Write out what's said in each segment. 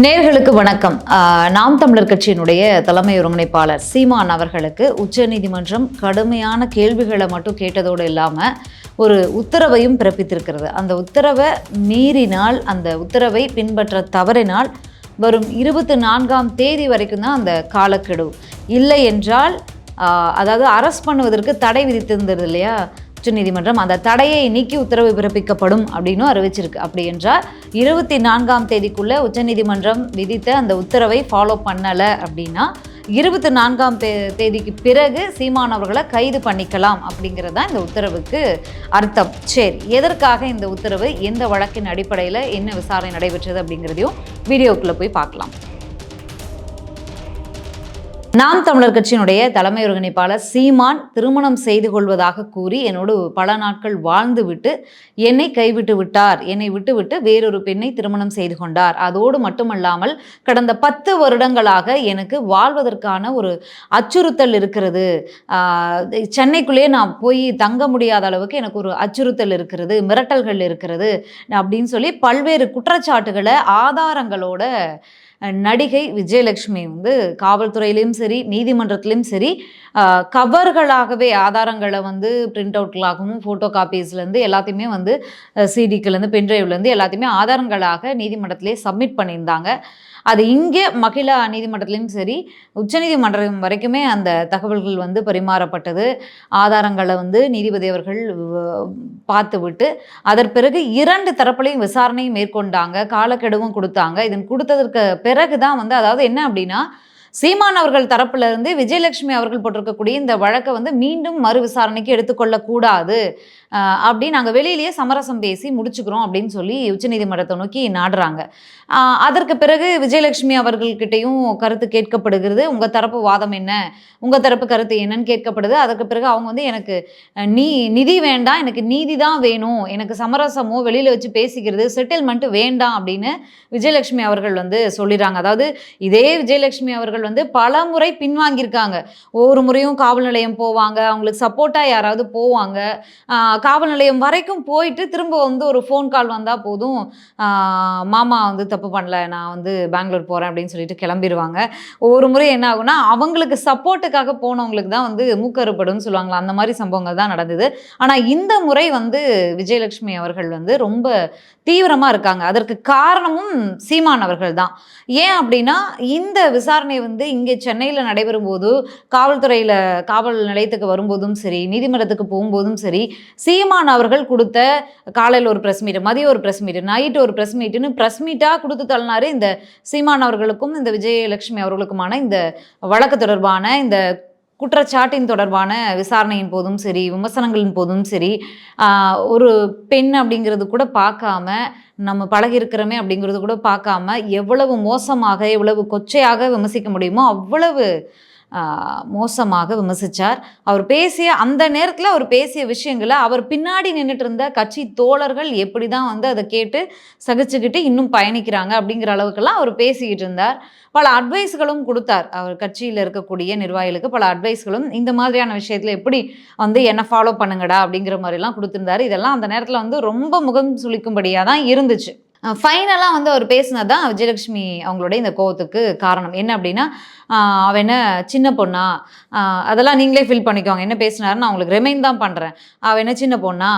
நேர்களுக்கு வணக்கம். நாம் தமிழர் கட்சியினுடைய தலைமை ஒருங்கிணைப்பாளர் சீமான் அவர்களுக்கு உச்சநீதிமன்றம் கடுமையான கேள்விகளை மட்டும் கேட்டதோடு இல்லாமல் ஒரு உத்தரவையும் பிறப்பித்திருக்கிறது. அந்த உத்தரவை மீறினால், அந்த உத்தரவை பின்பற்ற தவறினால் வரும் 24ஆம் தேதி வரைக்கும் தான் அந்த காலக்கெடு. இல்லை என்றால் அதாவது அரெஸ்ட் பண்ணுவதற்கு தடை விதித்திருந்தது இல்லையா உச்சநீதிமன்றம், அந்த தடையை நீக்கி உத்தரவு பிறப்பிக்கப்படும் அப்படின்னு அறிவிச்சிருக்கு. அப்படி என்றால் 24ஆம் தேதிக்குள்ளே உச்சநீதிமன்றம் விதித்த அந்த உத்தரவை ஃபாலோ பண்ணலை அப்படின்னா 24ஆம் தேதிக்கு பிறகு சீமான் அவர்களை கைது பண்ணிக்கலாம் அப்படிங்கிறது தான் இந்த உத்தரவுக்கு அர்த்தம். சரி, எதற்காக இந்த உத்தரவு, எந்த வழக்கின் அடிப்படையில் என்ன விசாரணை நடைபெற்றது அப்படிங்கிறதையும் வீடியோக்குள்ளே போய் பார்க்கலாம். நாம் தமிழர் கட்சியினுடைய தலைமை ஒருங்கிணைப்பாளர் சீமான் திருமணம் செய்து கொள்வதாக கூறி என்னோடு பல நாட்கள் வாழ்ந்து விட்டு என்னை கைவிட்டு விட்டார். என்னை விட்டுவிட்டு வேறொரு பெண்ணை திருமணம் செய்து கொண்டார். அதோடு மட்டுமல்லாமல் கடந்த 10 வருடங்களாக எனக்கு வாழ்வதற்கான ஒரு அச்சுறுத்தல் இருக்கிறது. சென்னைக்குள்ளேயே நான் போய் தங்க முடியாத அளவுக்கு எனக்கு ஒரு அச்சுறுத்தல் இருக்கிறது, மிரட்டல்கள் இருக்கிறது அப்படின்னு சொல்லி பல்வேறு குற்றச்சாட்டுகளை ஆதாரங்களோட நடிகை விஜயலட்சுமி காவல்துறையிலையும் சரி, நீதிமன்றத்திலையும் சரி, கவர்களாகவே ஆதாரங்களை பிரிண்ட் அவுட்களாகவும் ஃபோட்டோ காப்பீஸ்லேருந்து எல்லாத்தையுமே சிடிக்கிலேருந்து பென்ட்ரைவ்லேருந்து எல்லாத்தையுமே ஆதாரங்களாக நீதிமன்றத்திலே சப்மிட் பண்ணியிருந்தாங்க. அது இங்கே மகிழா நீதிமன்றத்திலையும் சரி, உச்சநீதிமன்றம் வரைக்குமே அந்த தகவல்கள் பரிமாறப்பட்டது. ஆதாரங்களை நீதிபதி அவர்கள் பார்த்து விட்டு அதன் பிறகு 2 தரப்புலையும் விசாரணையும் மேற்கொண்டாங்க, காலக்கெடுவும் கொடுத்தாங்க. இதன் கொடுத்ததற்கு பிறகு தான் அதாவது என்ன அப்படின்னா, சீமான் அவர்கள் தரப்புல இருந்து விஜயலட்சுமி அவர்கள் போட்டிருக்கக்கூடிய இந்த வழக்கை மீண்டும் மறு விசாரணைக்கு எடுத்துக்கொள்ளக்கூடாது அப்படின்னு நாங்கள் வெளியிலேயே சமரசம் பேசி முடிச்சுக்கிறோம் அப்படின்னு சொல்லி உச்சநீதிமன்றத்தை நோக்கி நாடுறாங்க. அதற்கு பிறகு விஜயலட்சுமி அவர்கள்கிட்டையும் கருத்து கேட்கப்படுகிறது. உங்கள் தரப்பு வாதம் என்ன, உங்கள் தரப்பு கருத்து என்னன்னு கேட்கப்படுது. அதற்கு பிறகு அவங்க எனக்கு நிதி வேண்டாம், எனக்கு நீதி தான் வேணும், எனக்கு சமரசமோ வெளியில் வச்சு பேசிக்கிறது செட்டில்மெண்ட் வேண்டாம் அப்படின்னு விஜயலட்சுமி அவர்கள் சொல்லிடுறாங்க. அதாவது இதே விஜயலட்சுமி அவர்கள் பல முறை பின்வாங்கியிருக்காங்க. ஒவ்வொரு முறையும் காவல் நிலையம் போவாங்க, அவங்களுக்கு சப்போர்ட்டாக யாராவது போவாங்க, காவல் நிலையம் வரைக்கும் போயிட்டு திரும்ப ஒரு ஃபோன் கால் வந்தால் போதும், மாமா தப்பு பண்ணல, நான் பெங்களூர் போகிறேன் அப்படின்னு சொல்லிட்டு கிளம்பிடுவாங்க. ஒவ்வொரு முறை என்ன ஆகுனா, அவங்களுக்கு சப்போர்ட்டுக்காக போனவங்களுக்கு தான் மூக்கறுப்படுன்னு சொல்லுவாங்களா, அந்த மாதிரி சம்பவங்கள் தான் நடந்தது. ஆனால் இந்த முறை விஜயலட்சுமி அவர்கள் ரொம்ப தீவிரமாக இருக்காங்க. அதற்கு காரணமும் சீமான் அவர்கள் தான். ஏன் அப்படின்னா, இந்த விசாரணை இங்கே சென்னையில் நடைபெறும் போது, காவல்துறையில் காவல் நிலையத்துக்கு வரும்போதும் சரி, நீதிமன்றத்துக்கு போகும்போதும் சரி, சீமான் அவர்கள் கொடுத்த காலையில் ஒரு ப்ரெஸ் மீட், மதியம் ஒரு ப்ரெஸ் மீட், நைட்டு ஒரு ப்ரெஸ் மீட்டுன்னு ப்ரெஸ் மீட்டாக கொடுத்து தள்ளினாரு. இந்த சீமான் அவர்களுக்கும் இந்த விஜயலட்சுமி அவர்களுக்குமான இந்த வழக்கு தொடர்பான இந்த குற்றச்சாட்டின் தொடர்பான விசாரணையின் போதும் சரி, விமர்சனங்களின் போதும் சரி, ஒரு பெண் அப்படிங்கிறது கூட பார்க்காம, நம்ம பழகிருக்கிறோமே அப்படிங்கிறது கூட பார்க்காம, எவ்வளவு மோசமாக எவ்வளவு கொச்சையாக விமர்சிக்க முடியுமோ அவ்வளவு மோசமாக விமர்சித்தார். அவர் பேசிய அந்த நேரத்தில் அவர் பேசிய விஷயங்களை அவர் பின்னாடி நின்றுட்டு இருந்த கட்சி தோழர்கள் எப்படி தான் அதை கேட்டு சகிச்சுக்கிட்டு இன்னும் பயணிக்கிறாங்க அப்படிங்கிற அளவுக்கெல்லாம் அவர் பேசிக்கிட்டு இருந்தார். பல அட்வைஸ்களும் கொடுத்தார். அவர் கட்சியில் இருக்கக்கூடிய நிர்வாகிகளுக்கு பல அட்வைஸ்களும் இந்த மாதிரியான விஷயத்தில் எப்படி என்ன ஃபாலோ பண்ணுங்கடா அப்படிங்கிற மாதிரிலாம் கொடுத்துருந்தாரு. இதெல்லாம் அந்த நேரத்தில் ரொம்ப முகம் சுளிக்கும்படியாக தான் இருந்துச்சு. ஃபைனலாக அவர் பேசினது தான் விஜயலட்சுமி அவங்களுடைய இந்த கோவத்துக்கு காரணம். என்ன அப்படின்னா, அவன் என்ன சின்ன பொண்ணா, அதெல்லாம் நீங்களே ஃபீல் பண்ணிக்கோங்க, என்ன பேசினாருன்னு நான் உங்களுக்கு ரிமைண்ட் தான் பண்ணுறேன். அவன் என்ன சின்ன பொண்ணா,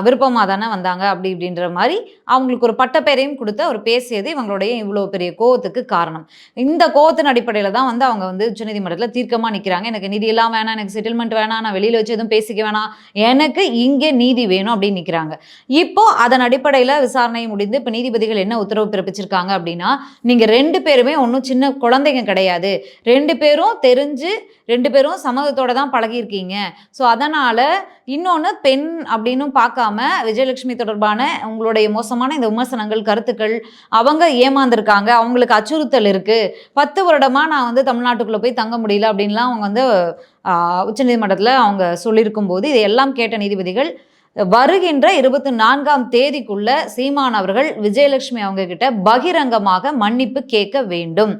விருப்பமாக தானே வந்தாங்க அப்படி இப்படின்ற மாதிரி அவங்களுக்கு ஒரு பட்டப்பேரையும் கொடுத்து அவர் பேசியது இவங்களுடைய இவ்வளோ பெரிய கோவத்துக்கு காரணம். இந்த கோவத்தின் அடிப்படையில் தான் அவங்க உச்சநீதிமன்றத்தில் தீர்க்கமாக நிற்கிறாங்க. எனக்கு நிதியெல்லாம் வேணாம், எனக்கு செட்டில்மெண்ட் வேணாம், நான் வெளியில் வச்சு எதுவும் பேசிக்க வேணாம், எனக்கு இங்கே நீதி வேணும் அப்படின்னு நிற்கிறாங்க. இப்போ அதன் அடிப்படையில் விசாரணை முடிந்து இப்போ நீதிபதிகள் என்ன உத்தரவு பிறப்பிச்சிருக்காங்க அப்படின்னா, நீங்கள் 2 பேருமே ஒன்றும் சின்ன குழந்தைங்க கிடையாது, 2 பேரும் தெரிஞ்சு 2 பேரும் சமூகத்தோட தான் பழகியிருக்கீங்க. ஸோ அதனால் இன்னொன்று, பெண் அப்படின்னு பார்க்காம விஜயலட்சுமி தொடர்பான உங்களுடைய மோசமான இந்த விமர்சனங்கள், கருத்துக்கள், அவங்க ஏமாந்துருக்காங்க, அவங்களுக்கு அச்சுறுத்தல் இருக்குது, 10 வருடமாக நான் தமிழ்நாட்டுக்குள்ளே போய் தங்க முடியல அப்படின்லாம் அவங்க உச்சநீதிமன்றத்தில் அவங்க சொல்லியிருக்கும் போது இதையெல்லாம் கேட்ட நீதிபதிகள் வருகின்ற 24ஆம் தேதிக்குள்ள சீமான் அவர்கள் விஜயலட்சுமி அவங்க கிட்ட பகிரங்கமாக மன்னிப்பு கேட்க வேண்டும்.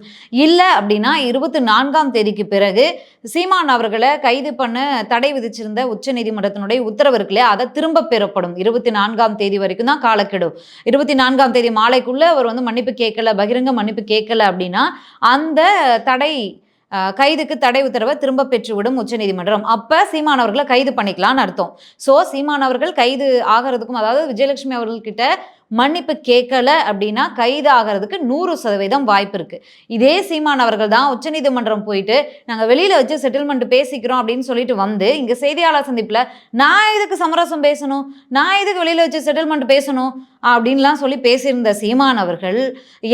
இல்லை அப்படின்னா 24ஆம் தேதிக்கு பிறகு சீமான் அவர்களை கைது பண்ண தடை விதிச்சிருந்த உச்சநீதிமன்றத்தினுடைய உத்தரவு இருக்குல்ல, அதை திரும்ப பெறப்படும். 24ஆம் தேதி வரைக்கும் தான் காலக்கெடு. 24ஆம் தேதி மாலைக்குள்ள அவர் வந்து மன்னிப்பு கேட்கல, பகிரங்க மன்னிப்பு கேட்கல அப்படின்னா அந்த தடை கைதுக்கு தடை உத்தரவை திரும்ப பெற்றுவிடும் உச்சநீதிமன்றம். அப்ப சீமான் அவர்களை கைது பண்ணிக்கலாம்னு அர்த்தம். ஸோ சீமான் அவர்கள் கைது ஆகிறதுக்கும், அதாவது விஜயலட்சுமி அவர்கள்கிட்ட மன்னிப்பு கேட்கல அப்படின்னா கைது ஆகிறதுக்கு 100% வாய்ப்பு இருக்கு. இதே சீமான் அவர்கள் தான் உச்சநீதிமன்றம் போயிட்டு நாங்கள் வெளியில வச்சு செட்டில்மெண்ட் பேசிக்கிறோம் அப்படின்னு சொல்லிட்டு வந்து இங்க செய்தியாளர் சந்திப்புல நான் இதுக்கு சமரசம் பேசணும், நான் இதுக்கு வெளியில வச்சு செட்டில்மெண்ட் பேசணும் அப்படின்லாம் சொல்லி பேசியிருந்த சீமான் அவர்கள்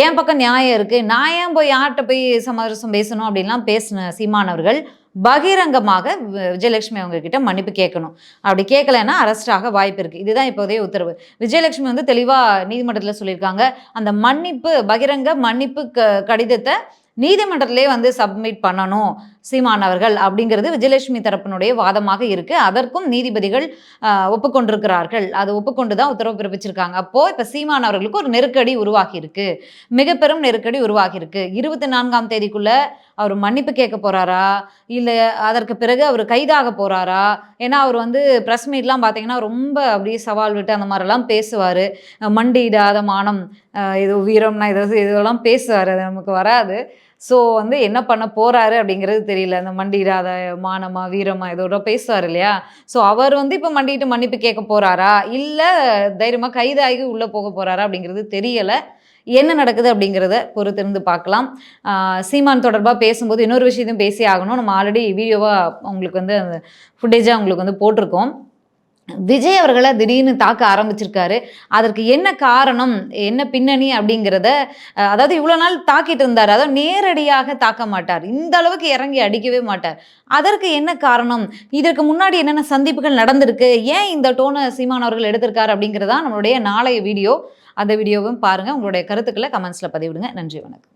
என் பக்கம் நியாயம் இருக்கு, நான் ஏன் போய் யார்கிட்ட போய் சமரசம் பேசணும் அப்படின்லாம் பேசின சீமான் அவர்கள் பகிரங்கமாக விஜயலட்சுமி அவங்க கிட்ட மன்னிப்பு கேட்கணும். அப்படி கேட்கலன்னா அரெஸ்ட் ஆக வாய்ப்பு இருக்கு. இதுதான் இப்போதைய உத்தரவு. விஜயலட்சுமி வந்து தெளிவா நீதிமன்றத்தில் சொல்லியிருக்காங்க, அந்த மன்னிப்பு பகிரங்க மன்னிப்பு கடிதத்தை நீதிமன்றத்திலே வந்து சப்மிட் பண்ணணும் சீமான் அவர்கள் அப்படிங்கிறது விஜயலட்சுமி தரப்பினுடைய வாதமாக இருக்கு. அதற்கும் நீதிபதிகள் ஒப்புக்கொண்டிருக்கிறார்கள். அது ஒப்புக்கொண்டு தான் உத்தரவு பிறப்பிச்சிருக்காங்க. அப்போ இப்ப சீமான் அவர்களுக்கு ஒரு நெருக்கடி உருவாகி இருக்கு, மிக பெரும் நெருக்கடி உருவாகி இருக்கு. 24ஆம் தேதிக்குள்ள அவர் மன்னிப்பு கேட்க போறாரா, இல்லை அதற்கு பிறகு அவர் கைதாக போறாரா? ஏன்னா அவர் வந்து ப்ரெஸ் மீட்லாம் பார்த்தீங்கன்னா ரொம்ப அப்படியே சவால் விட்டு அந்த மாதிரிலாம் பேசுவார். மண்டியிடாத மானம், இது வீரம்னா இதெல்லாம் பேசுவார், அது நமக்கு வராது. ஸோ வந்து என்ன பண்ண போறாரு அப்படிங்கிறது தெரியல. அந்த மண்டியிடாத மானமா வீரமா இதோட பேசுவார் இல்லையா? ஸோ அவர் வந்து இப்போ மண்டிட்டு மன்னிப்பு கேட்க போறாரா, இல்லை தைரியமாக கைதாகி உள்ளே போக போறாரா அப்படிங்கிறது தெரியலை. என்ன நடக்குது அப்படிங்கிறத பொறுத்திருந்து பார்க்கலாம். சீமான் தொடர்பாக பேசும்போது இன்னொரு விஷயத்தையும் பேசி ஆகணும். நம்ம ஆல்ரெடி வீடியோவாக உங்களுக்கு வந்து அந்த ஃபுட்டேஜாக உங்களுக்கு வந்து போட்டிருக்கோம். விஜய் அவர்களை திடீர்னு தாக்க ஆரம்பிச்சிருக்காரு. அதற்கு என்ன காரணம், என்ன பின்னணி அப்படிங்கிறத, அதாவது இவ்வளோ நாள் தாக்கிட்டு இருந்தார், அதாவது நேரடியாக தாக்க மாட்டார், இந்த அளவுக்கு இறங்கி அடிக்கவே மாட்டார். அதற்கு என்ன காரணம், இதற்கு முன்னாடி என்னென்ன சந்திப்புகள் நடந்திருக்கு, ஏன் இந்த டோனை சீமான் அவர்கள் எடுத்திருக்காரு அப்படிங்கிறதா நம்மளுடைய நாளைய வீடியோ. அந்த வீடியோவும் பாருங்கள். உங்களுடைய கருத்துக்களை கமெண்ட்ஸில் பதிவிடுங்க. நன்றி, வணக்கம்.